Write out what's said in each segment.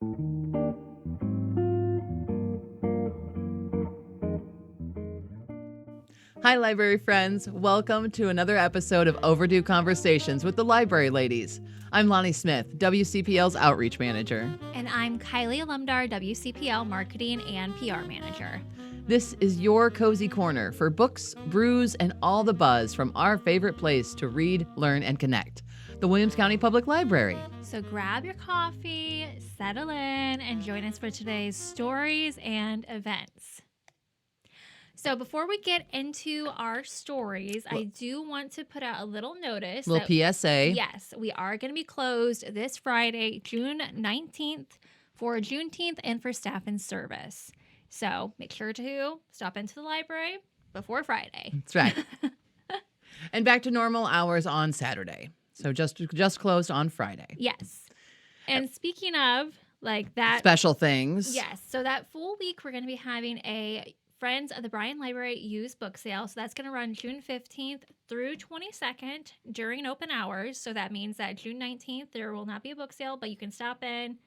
Hi, library friends. Welcome to another episode of Overdue Conversations with the Library Ladies. I'm Lonnie Smith, WCPL's Outreach Manager. And I'm Kylie Alumdar, WCPL Marketing and PR Manager. This is your cozy corner for books, brews, and all the buzz from our favorite place to read, learn, and connect, the Williams County Public Library. So grab your coffee, settle in, and join us for today's stories and events. So before we get into our stories, I do want to put out a little notice. Little PSA. Yes, we are going to be closed this Friday, June 19th, for Juneteenth and for staff and service. So make sure to stop into the library before Friday. That's right. And back to normal hours on Saturday. So just closed on Friday. Yes. And speaking of like that. Special things. Yes. So that full week, we're going to be having a Friends of the Bryan Library used book sale. So that's going to run June 15th through 22nd during open hours. So that means that June 19th, there will not be a book sale, but you can stop in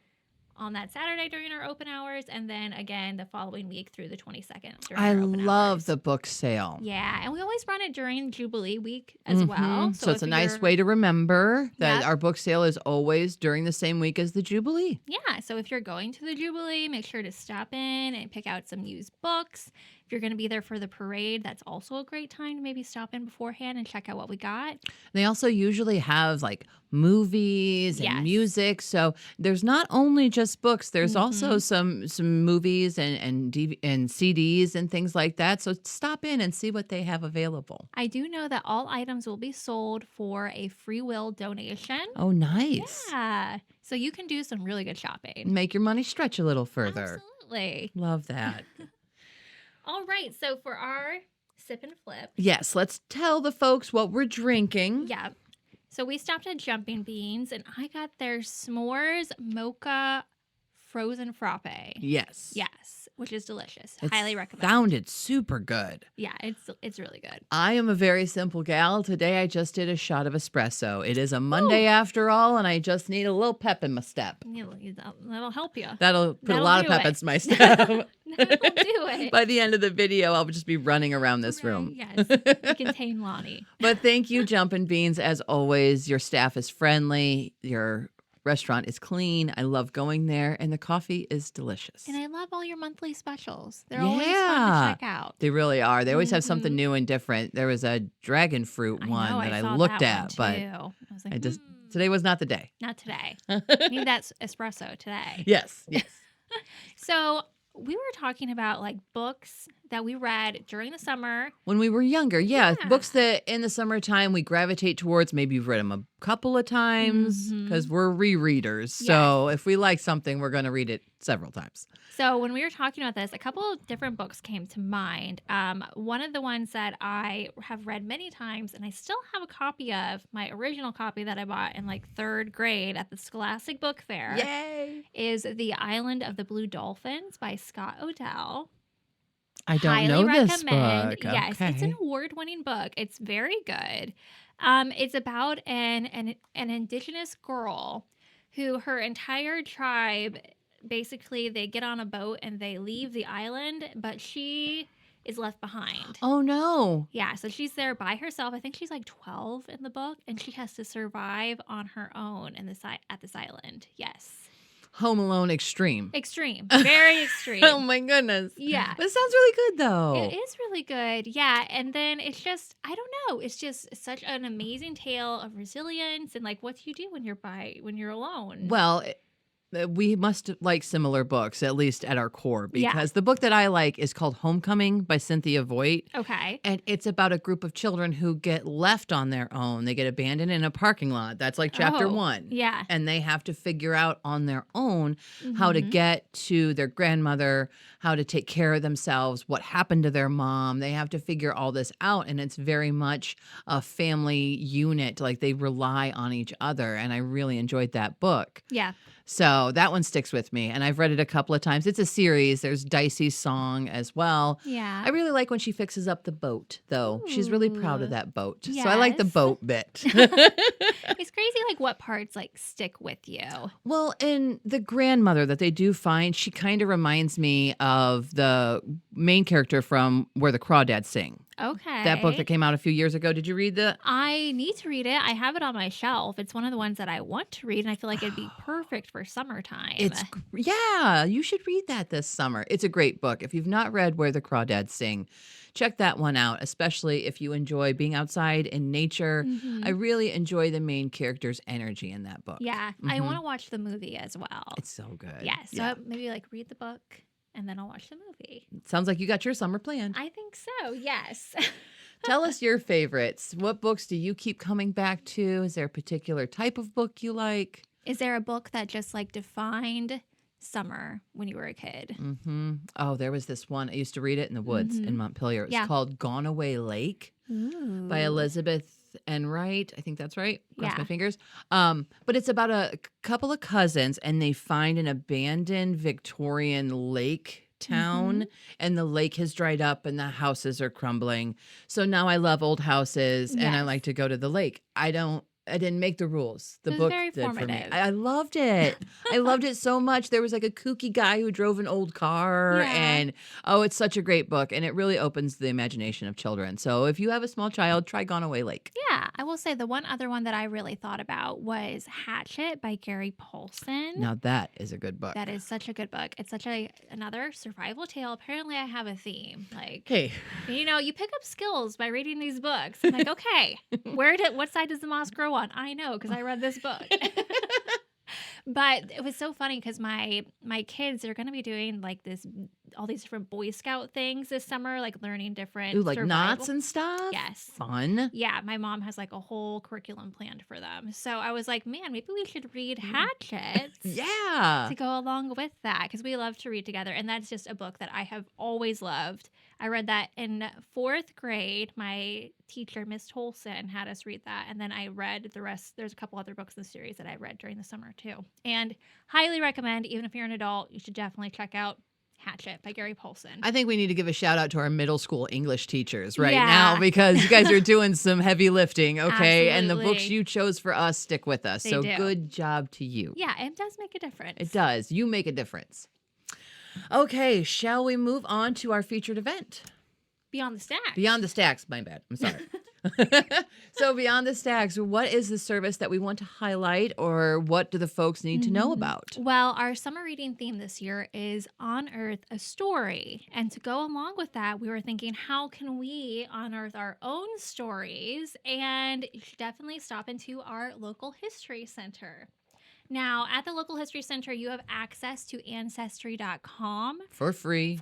on that Saturday during our open hours, and then again the following week through the 22nd. I love the book sale. Yeah, and we always run it during Jubilee week as well. So it's a nice way to remember that our book sale is always during the same week as the Jubilee. Yeah, so if you're going to the Jubilee, make sure to stop in and pick out some used books. If you're going to be there for the parade, that's also a great time to maybe stop in beforehand and check out what we got. They also usually have like movies and music. So there's not only just books, there's also some movies and CDs and things like that. So stop in and see what they have available. I do know that all items will be sold for a free will donation. Oh, nice. Yeah. So you can do some really good shopping. Make your money stretch a little further. Absolutely. Love that. All right, so for our sip and flip. Yes, let's tell the folks what we're drinking. Yeah. So we stopped at Jumping Beans, and I got their s'mores mocha frozen frappe. Yes. Yes, which is delicious. It's highly recommend. Sounded super good. Yeah, it's really good. I am a very simple gal. Today I just did a shot of espresso. It is a Monday after all, and I just need a little pep in my step. That'll help you. That'll put a lot of pep in my step. That'll do it. By the end of the video, I'll just be running around this room. Yes, you contain Lonnie. But thank you, Jumpin' Beans. As always, your staff is friendly. Your restaurant is clean. I love going there, and the coffee is delicious. And I love all your monthly specials. They're always fun to check out. They really are. They always have something new and different. There was a dragon fruit one that I looked at, but I was like, today was not the day. Not today. Need that espresso today. Yes. So we were talking about like books that we read during the summer. When we were younger, yeah. Books that in the summertime we gravitate towards. Maybe you've read them a couple of times because we're rereaders. So if we like something, we're going to read it several times. So when we were talking about this, a couple of different books came to mind. One of the ones that I have read many times, and I still have a copy of, my original copy that I bought in like third grade at the Scholastic Book Fair. Yay! Is The Island of the Blue Dolphins by Scott Odell. I don't know this book. Yes, okay. It's an award-winning book. It's very good. It's about an indigenous girl who her entire tribe, basically they get on a boat and they leave the island, but she is left behind. Oh, no. Yeah, so she's there by herself. I think she's like 12 in the book, and she has to survive on her own at this island. Yes. Home Alone extreme. Extreme. Very extreme. Oh, my goodness. Yeah. But it sounds really good, though. It is really good. Yeah. And then it's just, I don't know. It's just such an amazing tale of resilience and like what do you do when you're alone? Well, we must like similar books, at least at our core, because the book that I like is called Homecoming by Cynthia Voigt. Okay. And it's about a group of children who get left on their own. They get abandoned in a parking lot. That's like chapter 1. Yeah. And they have to figure out on their own how to get to their grandmother, how to take care of themselves, what happened to their mom. They have to figure all this out. And it's very much a family unit. Like they rely on each other. And I really enjoyed that book. Yeah. So that one sticks with me, and I've read it a couple of times. It's a series. There's Dicey's song as well. Yeah. I really like when she fixes up the boat, though. She's really proud of Ooh. that boat. So I like the Yes. boat bit. It's crazy like what parts like stick with you. Well, and the grandmother that they do find, she kind of reminds me of the main character from Where the Crawdads Sing. Okay. That book that came out a few years ago. Did you read the? I need to read it. I have it on my shelf. It's one of the ones that I want to read, and I feel like it'd be perfect for summertime. Yeah, you should read that this summer. It's a great book. If you've not read Where the Crawdads Sing, check that one out, especially if you enjoy being outside in nature. Mhm. I really enjoy the main character's energy in that book. Yeah, I want to watch the movie as well. It's so good. Yeah, so maybe like read the book and then I'll watch the movie. Sounds like you got your summer planned. I think so, yes. Tell us your favorites. What books do you keep coming back to? Is there a particular type of book you like? Is there a book that just like defined summer when you were a kid? Mm-hmm. Oh, there was this one. I used to read it in the woods in Montpelier. It's called Gone Away Lake by Elizabeth Enright. I think that's right. Cross my fingers. But it's about a couple of cousins, and they find an abandoned Victorian lake town, and the lake has dried up and the houses are crumbling. So now I love old houses and I like to go to the lake. I didn't make the rules. The It was book very did for me. formative. I loved it. I loved it so much. There was like a kooky guy who drove an old car, and it's such a great book, and it really opens the imagination of children. So if you have a small child, try Gone Away Lake. Yeah, I will say the one other one that I really thought about was Hatchet by Gary Paulsen. Now that is a good book. That is such a good book. It's such another survival tale. Apparently, I have a theme. Like, Hey, you pick up skills by reading these books. I'm like, okay, what side does the moss grow on? I know because I read this book. But it was so funny because my kids are going to be doing like all these different Boy Scout things this summer, like learning different like survival. knots and stuff? Yes. Fun. Yeah, my mom has like a whole curriculum planned for them. So I was like, man, maybe we should read Hatchet. Yeah. To go along with that because we love to read together. And that's just a book that I have always loved. I read that in 4th grade. My teacher, Miss Paulsen, had us read that. And then I read the rest. There's a couple other books in the series that I read during the summer too. And highly recommend, even if you're an adult, you should definitely check out Hatchet by Gary Paulsen. I think we need to give a shout out to our middle school English teachers now because you guys are doing some heavy lifting, okay? And the books you chose for us stick with us. So good job to you. Yeah, it does make a difference. It does. You make a difference. Okay, shall we move on to our featured event? Beyond the Stacks. Beyond the Stacks. My bad. I'm sorry. So Beyond the Stacks, what is the service that we want to highlight, or what do the folks need to know about? Well, our summer reading theme this year is Unearth a Story. And to go along with that, we were thinking, how can we unearth our own stories? And you should definitely stop into our local history center. Now, at the local history center, you have access to Ancestry.com for free,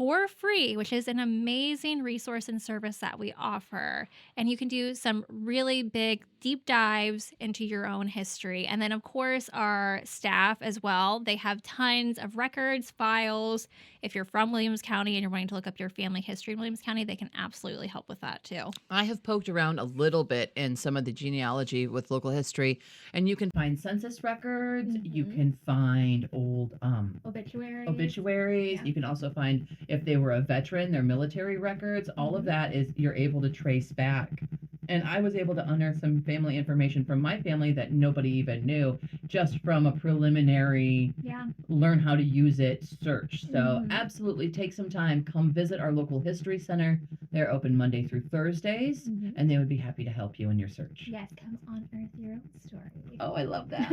which is an amazing resource and service that we offer. And you can do some really big deep dives into your own history. And then, of course, our staff as well. They have tons of records, files. If you're from Williams County and you're wanting to look up your family history in Williams County, they can absolutely help with that too. I have poked around a little bit in some of the genealogy with local history, and you can find census records. You can find old obituaries. Yeah. You can also find if they were a veteran, their military records. All of that is you're able to trace back. And I was able to unearth some family information from my family that nobody even knew, just from a preliminary learn how to use it search. So absolutely take some time. Come visit our local history center. They're open Monday through Thursdays, and they would be happy to help you in your search. Yes, come unearth your own story. Oh, I love that.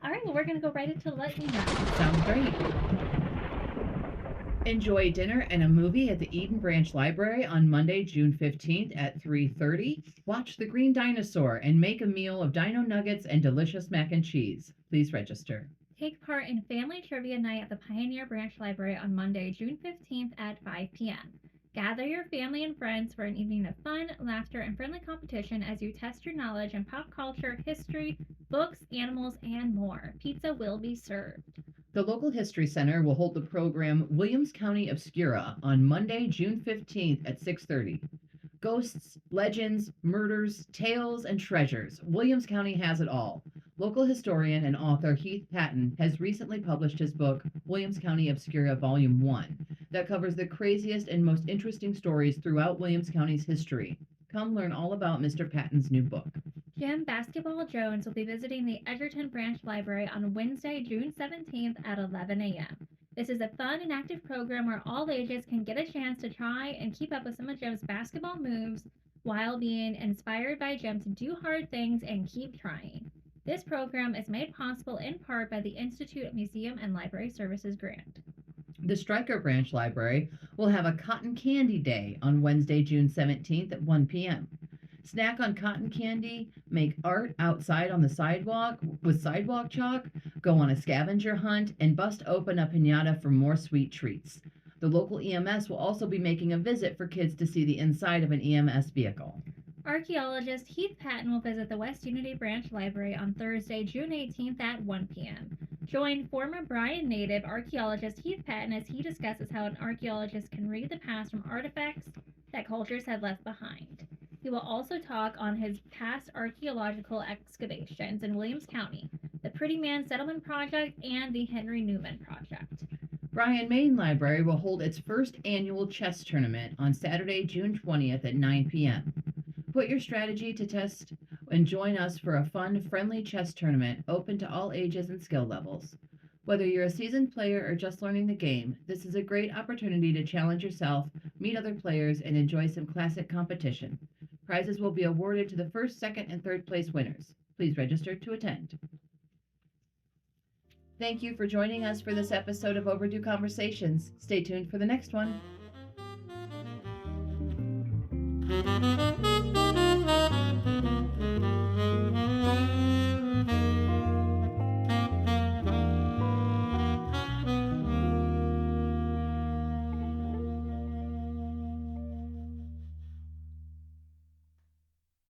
All right, well, we're going to go right into Let You Know. Sounds great. Enjoy dinner and a movie at the Eden Branch Library on Monday, June 15th at 3:30. Watch The Green Dinosaur and make a meal of dino nuggets and delicious mac and cheese. Please register. Take part in Family Trivia Night at the Pioneer Branch Library on Monday, June 15th at 5 p.m. Gather your family and friends for an evening of fun, laughter, and friendly competition as you test your knowledge in pop culture, history, books, animals, and more. Pizza will be served. The local history center will hold the program Williams County Obscura on Monday, June 15th at 6:30. Ghosts, legends, murders, tales, and treasures. Williams County has it all. Local historian and author Heath Patton has recently published his book, Williams County Obscura Volume 1, that covers the craziest and most interesting stories throughout Williams County's history. Come learn all about Mr. Patton's new book. Jim Basketball Jones will be visiting the Edgerton Branch Library on Wednesday, June 17th at 11 a.m. This is a fun and active program where all ages can get a chance to try and keep up with some of Jim's basketball moves while being inspired by Jim to do hard things and keep trying. This program is made possible in part by the Institute Museum and Library Services grant. The Stryker Branch Library will have a Cotton Candy Day on Wednesday, June 17th at 1 p.m. Snack on cotton candy, make art outside on the sidewalk with sidewalk chalk, go on a scavenger hunt, and bust open a piñata for more sweet treats. The local EMS will also be making a visit for kids to see the inside of an EMS vehicle. Archaeologist Heath Patton will visit the West Unity Branch Library on Thursday, June 18th at 1 p.m. Join former Bryan native archaeologist Heath Patton as he discusses how an archaeologist can read the past from artifacts that cultures have left behind. He will also talk on his past archaeological excavations in Williams County, the Pretty Man Settlement Project, and the Henry Newman Project. Bryan Main Library will hold its first annual chess tournament on Saturday, June 20th at 9 p.m. Put your strategy to test and join us for a fun, friendly chess tournament open to all ages and skill levels. Whether you're a seasoned player or just learning the game, this is a great opportunity to challenge yourself, meet other players, and enjoy some classic competition. Prizes will be awarded to the first, second, and third place winners. Please register to attend. Thank you for joining us for this episode of Overdue Conversations. Stay tuned for the next one.